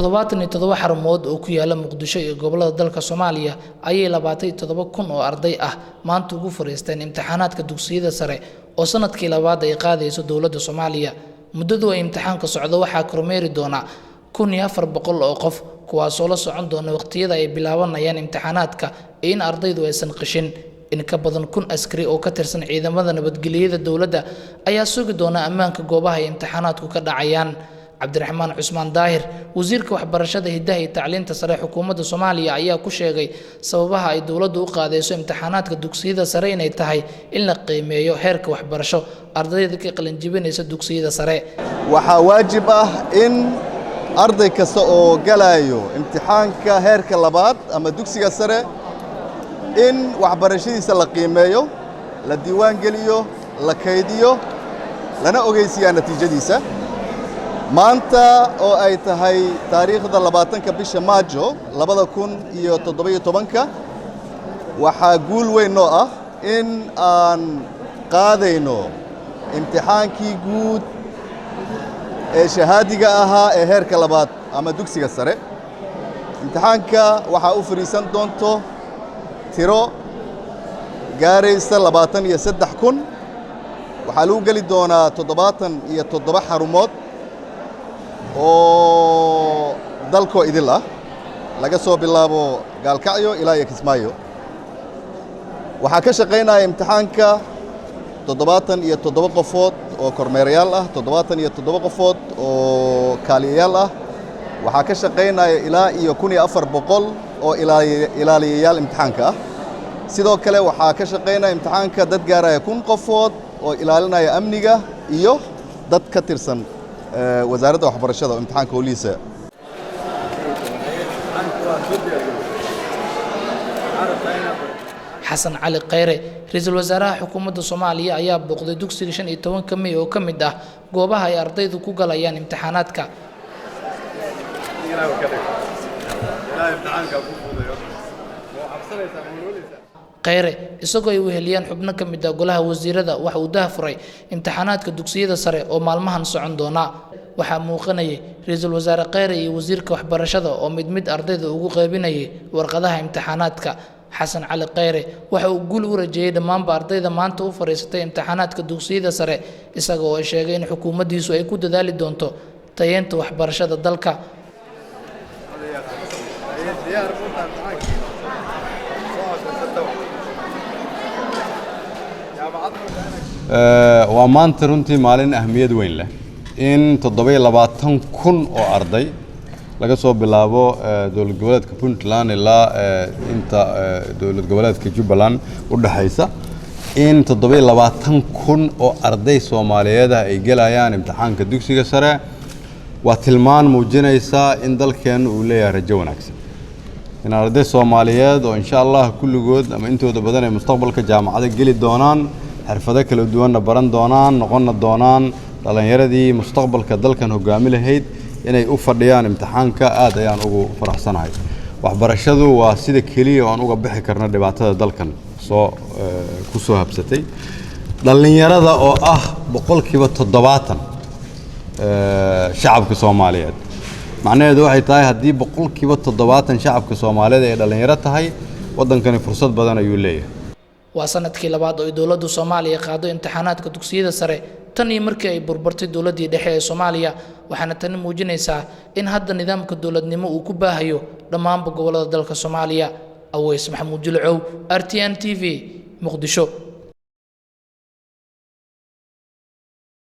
77 xarumood oo ku yaala Muqdisho iyo gobolada dalka Soomaaliya ayay 27,000 oo arday ah maanta ugu fariisteen imtixaanaadka dugsiyada sare oo sanadkii labaad ay qaadayso dawladda Soomaaliya. Muddadu ay imtixaanka socdo waxaa kormeeri doona 1400 oo qof kuwaas oo la socon doona waqtiyada ay bilaabanayaan imtixaanaadka in ardaydu aysan qashin. In ka badan 1,000 askari oo ka tirsan ciidamada nabadgelyada dawladda ayaa sugi doona ammaanka goobaha ay imtixaanaadku ka dhacayaan. Cabdiraxmaan Cusmaan Daahir wasiirka waxbarashada hidaha iyo tacliinta sare xukuumadda Soomaaliya ayaa ku sheegay sababaha ay dawladdu u qaadayso imtixaanaadka dugsiyada sare inay tahay in la qiimeeyo heerka waxbarasho ardayda ka qalin jebinaysa dugsiyada sare. Waxaa waajib ah in arday kasta oo galayo imtixaanka heerka labaad ama dugsiga sare in waxbarashadiisa la qiimeeyo, la diiwaan geliyo, la kaydiyo, lana ogeysiiyo natiijadiisa. maanta oo ay tahay taariikhda 20 bisha Maajo 2017 waxaa guul weyn noo ah in aan qaadayno imtixaankii guud ee shahaadiga ahaa ee heerka labaad ama dugsiga sare. imtixaanka waxaa u fariisan doonto tiro gaaraysa 23,000. waxaa lagu geli doonaa 77 xarumood oo dalko idil ah laga soo bilaabo Gaalkacyo ilaa Kismaayo. waxaa ka shaqeynaya imtixaanka 77 qofood oo kormeerayaal ah, 77 qofood oo kaaliyayaal ah. waxaa ka shaqeynaya ilaa 1,400 oo ilaaliyayaal imtixaanka ah. sidoo kale waxaa ka shaqeynaya imtixaanka dad gaaraya 1,000 qofood oo ilaalinaya amniga iyo dad ka tirsan wasaaradda waxbarashada oo imtixaanka howlihiisa. Xasan Cali Khayre ra'iisul wasaaraha xukuumadda Soomaaliya ayaa booqday dugsiga 15 May oo ka mid ah goobaha ay ardaydu ku galayaan imtixaanaadka. Khayre isagoo ay weheliyaan xubno ka mid ah golaha wasiirada waxa uu daahfuray imtixaanaadka dugsiyada sare oo maalmahan socon doona. waxaa muuqanayay ra'iisul wasaare Khayre iyo wasiirka waxbarashada oo mid ardayda ugu qaybinayay warqadaha imtixaanaadka. Xasan Cali Khayre waxa uu guul u rajeeyay dhammaanba ardayda maanta u fariisatay imtixaanaadka dugsiyada sare isagoo ay sheegay in xukuumaddiisu ay ku dadaali doonto tayeynta waxbarashada dalka. waa maanta runtii maalin ahmiyad weyn leh in 27,000 oo arday laga soo bilaabo dawlad goboleedka Puntland ilaa inta dawlad goboleedka Jubbaland u dhaxaysa in 27,000 oo arday Soomaaliyeed ay galayaan imtixaanka dugsiga sare. waa tilmaan muujinaysa in dalkeenu uu leeyahay rajo wanaagsan in arday Soomaaliyeed oo insha Allah kulligood ama intooda badan ay mustaqbalka jaamacada gali doonaan, xirfado kala duwan baran doonaan, noqon doonaan dhalinyaradii mustaqbalka dalkan hogaami lahayd inay u fadhiyaan imtixaanka. aad ayaan ugu faraxsanahay. waxbarashadu waa sida kaliya oo aan uga bixi karno dhibaatada dalkan ku soo habsatay. dhalinyarada oo ah 70% shacabka Soomaaliyeed, macnaheedu waxay tahay haddii 70% shacabka Soomaaliyeed ay dhalinyaro tahay, wadankani fursad badan ayuu leeyahay. waa sanadkii labaad oo dawladda Soomaaliya qaado imtixaanaadka dugsiyada sare tan iyo markii ay burburtay dawladdii dhexe ee Soomaaliya. waxaana tani muujinaysaa in hadda nidaamka dawladnimo uu ku baahayo dhammaan gobolada dalka Soomaaliya. Aweys Maxamuud Jilcow, RTN TV, Muqdisho.